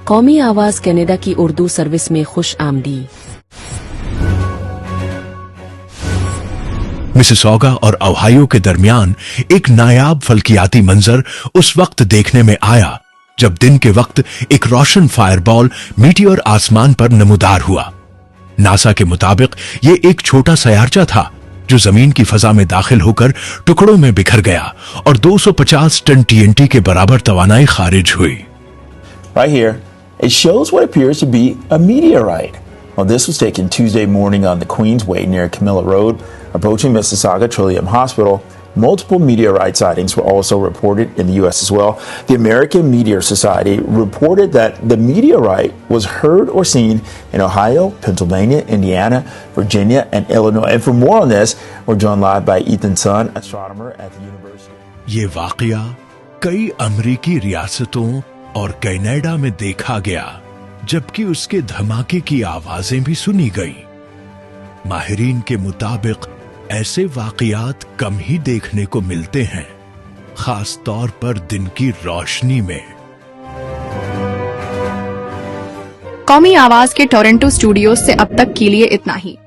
कौमी आवाज कनाडा की उर्दू सर्विस में खुश आमदी। मिसिसॉगा और ओहायो के दरमियान एक नायाब फल्कियाती मंजर उस वक्त देखने में आया जब दिन के वक्त एक रोशन फायरबॉल मीटियोर आसमान पर नमूदार हुआ। नासा के मुताबिक ये एक छोटा सयारचा था जो जमीन की फजा में दाखिल होकर टुकड़ों में बिखर गया और 250 टन TNT के बराबर तवानाई खारिज हुई। Right here, it shows what appears to be a meteorite. Well, this was taken Tuesday morning on the Queensway near Camilla Road, approaching Mississauga Trillium Hospital. Multiple meteorite sightings were also reported in the U.S. as well. The American Meteor Society reported that the meteorite was heard or seen in Ohio, Pennsylvania, Indiana, Virginia, and Illinois. And for more on this, we're joined live by Ethan Sun, astronomer at the university. ये वाकया कई अमेरिकी रियासतों और Canada में देखा गया, जबकि उसके धमाके की आवाजें भी सुनी गई। माहिरीन के मुताबिक ऐसे वाकयात कम ही देखने को मिलते हैं, खास तौर पर दिन की रोशनी में। कौमी आवाज के टोरंटो स्टूडियो से अब तक के लिए इतना ही।